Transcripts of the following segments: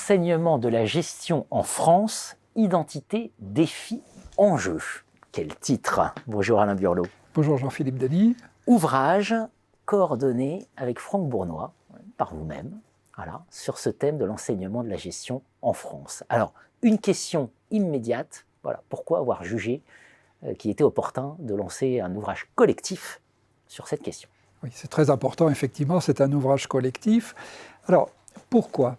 l'enseignement de la gestion en France, identité, défis, enjeux. Quel titre! Bonjour Alain Burlot. Bonjour Jean-Philippe Denis. Ouvrage coordonné avec Franck Bournois, par vous-même, voilà, sur ce thème de l'enseignement de la gestion en France. Alors, une question immédiate, voilà, pourquoi avoir jugé qu'il était opportun de lancer un ouvrage collectif sur cette question? Oui, c'est très important, effectivement, c'est un ouvrage collectif. Alors, pourquoi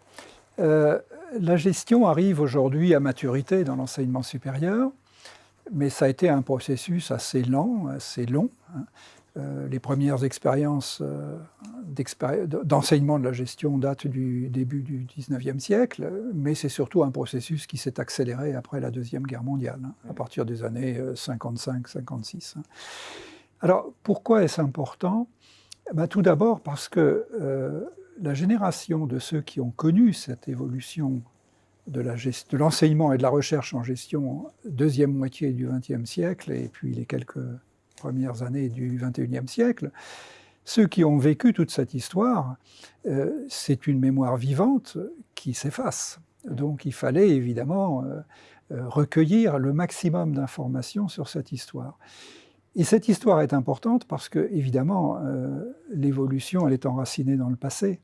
la gestion arrive aujourd'hui à maturité dans l'enseignement supérieur, mais ça a été un processus assez lent, assez long. Les premières expériences d'enseignement de la gestion datent du début du XIXe siècle, mais c'est surtout un processus qui s'est accéléré après la Deuxième Guerre mondiale, à partir des années 55-56. Alors, pourquoi est-ce important ? Tout d'abord parce que la génération de ceux qui ont connu cette évolution de l'enseignement et de la recherche en gestion deuxième moitié du XXe siècle et puis les quelques premières années du XXIe siècle, ceux qui ont vécu toute cette histoire, c'est une mémoire vivante qui s'efface. Donc il fallait évidemment recueillir le maximum d'informations sur cette histoire. Et cette histoire est importante parce que, évidemment, l'évolution, elle est enracinée dans le passé.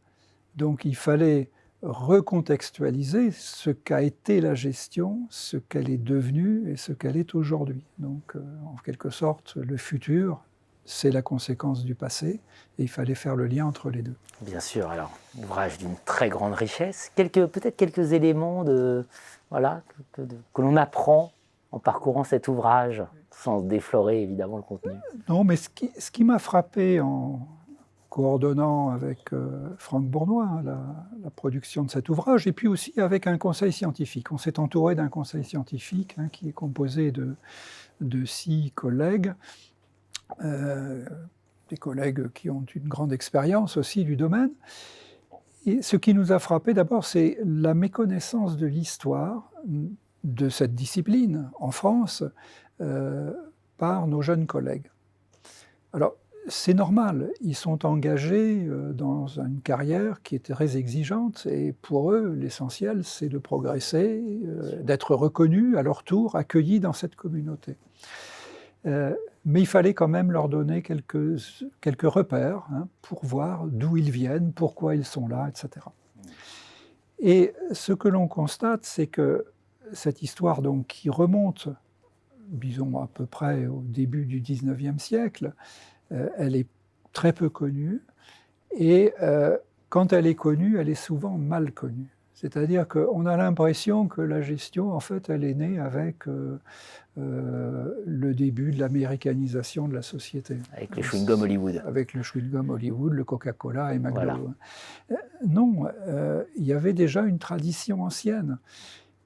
Donc il fallait recontextualiser ce qu'a été la gestion, ce qu'elle est devenue et ce qu'elle est aujourd'hui. Donc, en quelque sorte, le futur, c'est la conséquence du passé, et il fallait faire le lien entre les deux. Bien sûr, alors, ouvrage d'une très grande richesse. Peut-être quelques éléments que l'on apprend en parcourant cet ouvrage, sans déflorer évidemment le contenu. Non, mais ce qui m'a frappé en coordonnant avec Franck Bournois la production de cet ouvrage, et puis aussi avec un conseil scientifique. On s'est entouré d'un conseil scientifique qui est composé de 6 collègues, des collègues qui ont une grande expérience aussi du domaine. Et ce qui nous a frappé d'abord, c'est la méconnaissance de l'histoire de cette discipline en France par nos jeunes collègues. Alors, c'est normal, ils sont engagés dans une carrière qui est très exigeante et pour eux, l'essentiel, c'est de progresser, d'être reconnus à leur tour, accueillis dans cette communauté. Mais il fallait quand même leur donner quelques repères pour voir d'où ils viennent, pourquoi ils sont là, etc. Et ce que l'on constate, c'est que cette histoire donc, qui remonte, disons à peu près au début du XIXe siècle, elle est très peu connue, et quand elle est connue, elle est souvent mal connue. C'est-à-dire qu'on a l'impression que la gestion, en fait, elle est née avec le début de l'américanisation de la société. Avec le chewing-gum Hollywood. Avec le chewing-gum Hollywood, le Coca-Cola et McDo. Voilà. Non, il y avait déjà une tradition ancienne,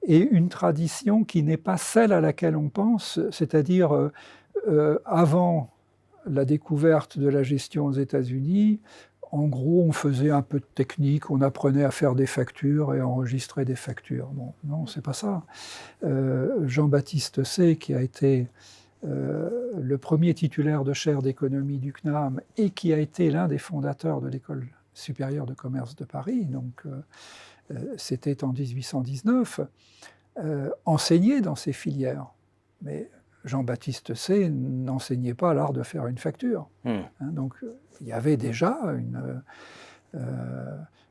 et une tradition qui n'est pas celle à laquelle on pense, c'est-à-dire avant la découverte de la gestion aux États-Unis, en gros, on faisait un peu de technique, on apprenait à faire des factures et à enregistrer des factures. Bon, non, c'est pas ça. Jean-Baptiste Say, qui a été le premier titulaire de chaire d'économie du CNAM et qui a été l'un des fondateurs de l'École supérieure de commerce de Paris, donc c'était en 1819, enseignait dans ces filières. Mais Jean-Baptiste Say n'enseignait pas l'art de faire une facture. Donc il y avait déjà une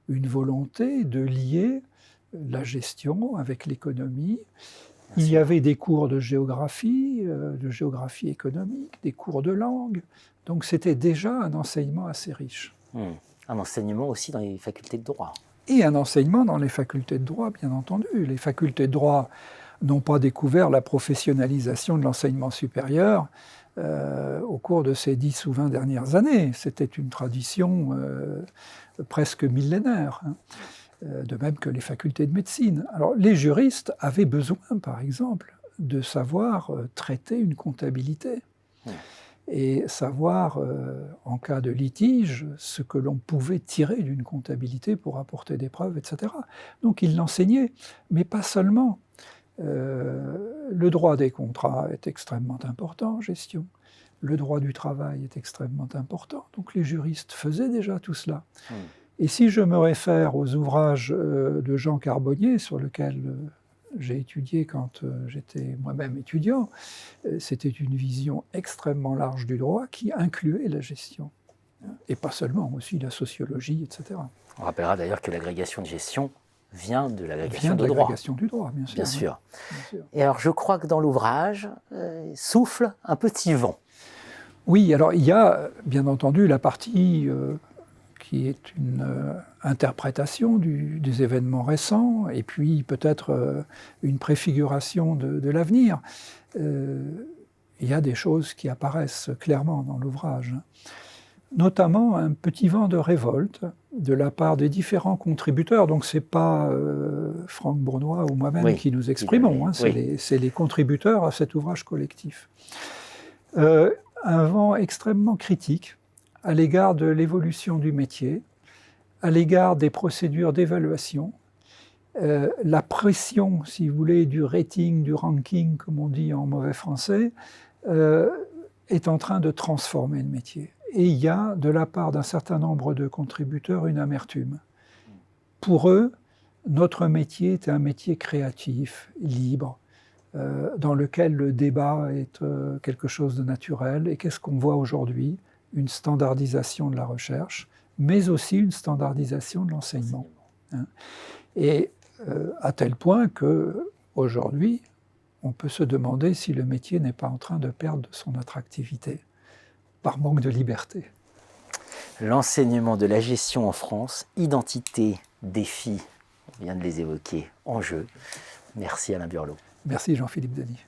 volonté de lier la gestion avec l'économie. Il y avait des cours de géographie économique, des cours de langue. Donc c'était déjà un enseignement assez riche. Un enseignement aussi dans les facultés de droit. Et un enseignement dans les facultés de droit, bien entendu. Les facultés de droit n'ont pas découvert la professionnalisation de l'enseignement supérieur au cours de ces 10 ou 20 dernières années. C'était une tradition presque millénaire, de même que les facultés de médecine. Alors, les juristes avaient besoin, par exemple, de savoir traiter une comptabilité et savoir, en cas de litige, ce que l'on pouvait tirer d'une comptabilité pour apporter des preuves, etc. Donc, ils l'enseignaient, mais pas seulement. Le droit des contrats est extrêmement important en gestion. Le droit du travail est extrêmement important. Donc les juristes faisaient déjà tout cela. Et si je me réfère aux ouvrages de Jean Carbonnier, sur lesquels j'ai étudié quand j'étais moi-même étudiant, c'était une vision extrêmement large du droit qui incluait la gestion. Et pas seulement, aussi la sociologie, etc. On rappellera d'ailleurs que l'agrégation de gestion vient de l'agrégation Vient de de droit. l'agrégation du droit, bien sûr. Bien sûr. Bien sûr. Et alors, je crois que dans l'ouvrage, souffle un petit vent. Oui, alors il y a bien entendu la partie qui est une interprétation des événements récents, et puis peut-être une préfiguration de l'avenir. Il y a des choses qui apparaissent clairement dans l'ouvrage, notamment un petit vent de révolte de la part des différents contributeurs. Donc ce n'est pas Franck Bournois ou moi-même qui nous exprimons, c'est les contributeurs à cet ouvrage collectif. Un vent extrêmement critique à l'égard de l'évolution du métier, à l'égard des procédures d'évaluation, la pression, si vous voulez, du rating, du ranking, comme on dit en mauvais français, est en train de transformer le métier. Et il y a, de la part d'un certain nombre de contributeurs, une amertume. Pour eux, notre métier est un métier créatif, libre, dans lequel le débat est quelque chose de naturel. Et qu'est-ce qu'on voit aujourd'hui ? Une standardisation de la recherche, mais aussi une standardisation de l'enseignement. Et à tel point qu'aujourd'hui, on peut se demander si le métier n'est pas en train de perdre son attractivité, par manque de liberté. L'enseignement de la gestion en France, identité, défis, on vient de les évoquer, enjeux. Merci Alain Burlot. Merci Jean-Philippe Denis.